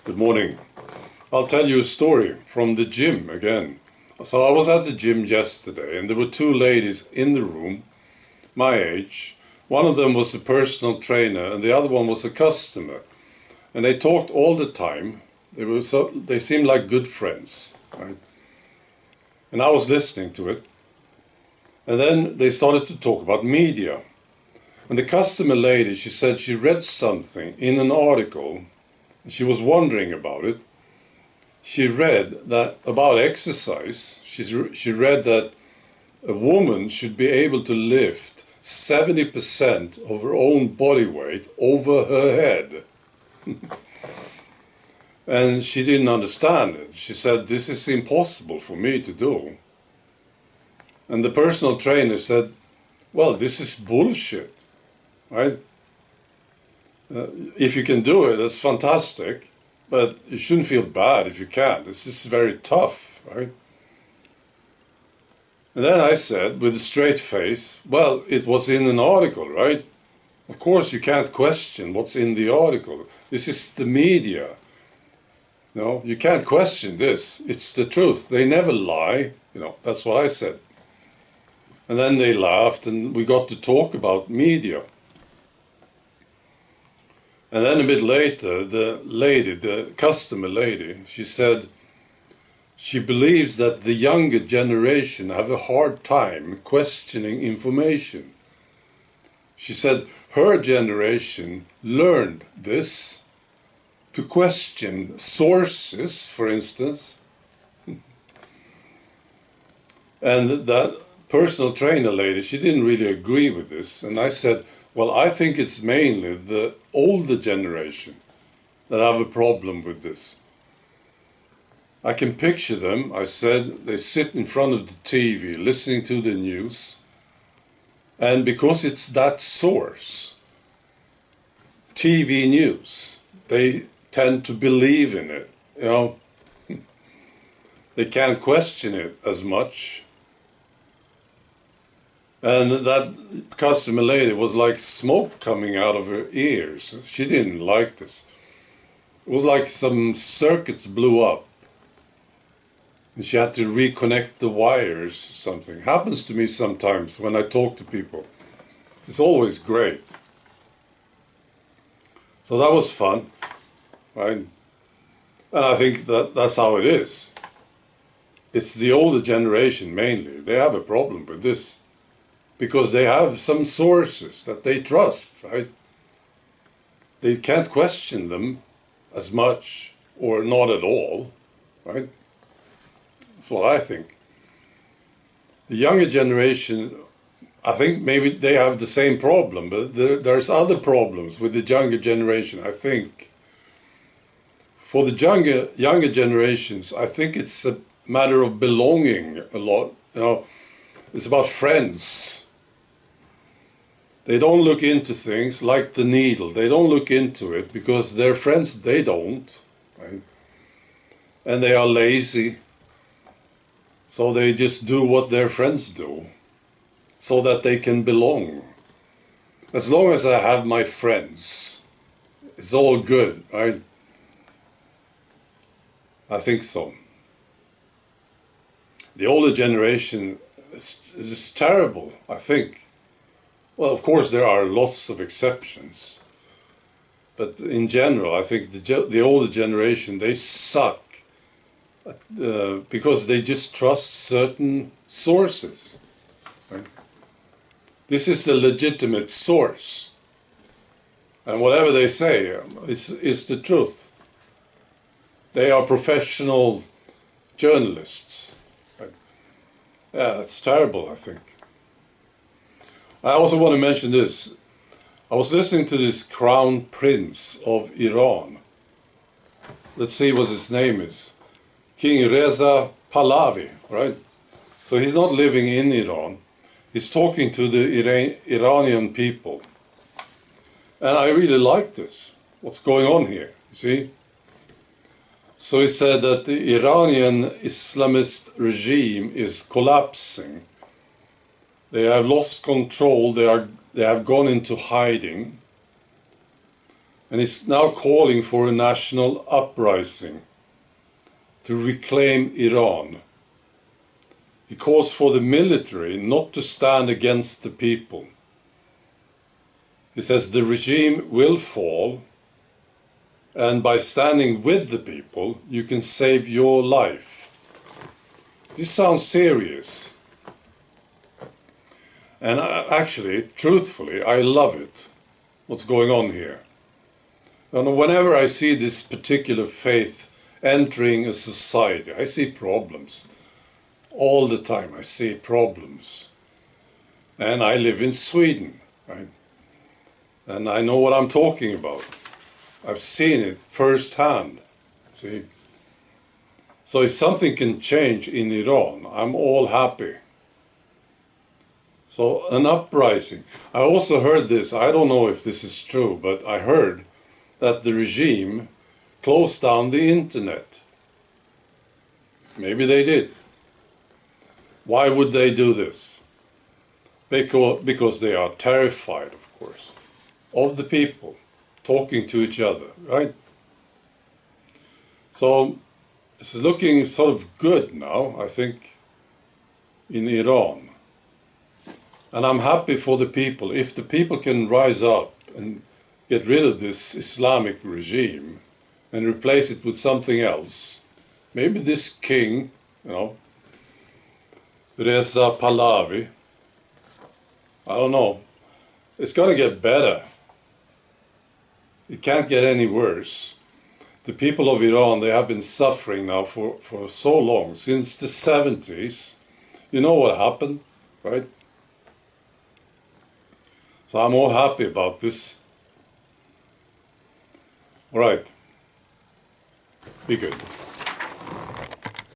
Good morning. I'll tell you a story from the gym again. So I was at the gym yesterday and there were two ladies in the room, my age. One of them was a personal trainer and the other one was a customer. And they talked all the time. They seemed like good friends, right? And I was listening to it. And then they started to talk about media. And the customer lady, she said she read something in an article. She was wondering about it. She read that about exercise. She read that a woman should be able to lift 70% of her own body weight over her head. And she didn't understand it. She said, this is impossible for me to do. And the personal trainer said, well, this is bullshit, right? If you can do it, that's fantastic. But you shouldn't feel bad if you can't. This is very tough, right? And then I said, with a straight face, well, it was in an article, right? Of course, you can't question what's in the article. This is the media. No, you can't question this. It's the truth. They never lie. That's what I said. And then they laughed and we got to talk about media. And then a bit later, the customer lady, she said she believes that the younger generation have a hard time questioning information. She said her generation learned this, to question sources, for instance. And that personal trainer lady, she didn't really agree with this. And I said, well, I think it's mainly the older generation that have a problem with this. I can picture them, I said, they sit in front of the TV listening to the news, and because it's that source, TV news, they tend to believe in it, They can't question it as much. And that customer lady was like smoke coming out of her ears. She didn't like this. It was like some circuits blew up. And she had to reconnect the wires, something. Happens to me sometimes when I talk to people. It's always great. So that was fun, right? And I think that's how it is. It's the older generation mainly. They have a problem with this. Because they have some sources that they trust, right? They can't question them as much or not at all, right? That's what I think. The younger generation, I think maybe they have the same problem, but there's other problems with the younger generation, I think. For the younger generations, I think it's a matter of belonging a lot. It's about friends. They don't look into things like the needle. They don't look into it because their friends, they don't, right? And they are lazy. So they just do what their friends do so that they can belong. As long as I have my friends, it's all good, right? I think so. The older generation is terrible, I think. Well, of course, there are lots of exceptions. But in general, I think the older generation, they suck because they just trust certain sources. Right? This is the legitimate source. And whatever they say is the truth. They are professional journalists. Right? Yeah, it's terrible, I think. I also want to mention this. I was listening to this Crown Prince of Iran. Let's see what his name is. King Reza Pahlavi, right? So he's not living in Iran. He's talking to the Iranian people. And I really like this. What's going on here, you see? So he said that the Iranian Islamist regime is collapsing. They have lost control, they have gone into hiding. and is now calling for a national uprising to reclaim Iran. He calls for the military not to stand against the people. He says the regime will fall, and by standing with the people, you can save your life. This sounds serious. And actually, truthfully, I love it, what's going on here. And whenever I see this particular faith entering a society, I see problems. All the time I see problems. And I live in Sweden, right? And I know what I'm talking about. I've seen it firsthand, see? So if something can change in Iran, I'm all happy. So an uprising. I also heard this, I don't know if this is true, but I heard that the regime closed down the internet. Maybe they did. Why would they do this? Because they are terrified, of course, of the people talking to each other, right? So it's looking sort of good now, I think, in Iran. And I'm happy for the people. If the people can rise up and get rid of this Islamic regime and replace it with something else, maybe this king, Reza Pahlavi, I don't know, it's going to get better. It can't get any worse. The people of Iran, they have been suffering now for so long, since the 70s. You know what happened, right? So I'm all happy about this. All right. Be good.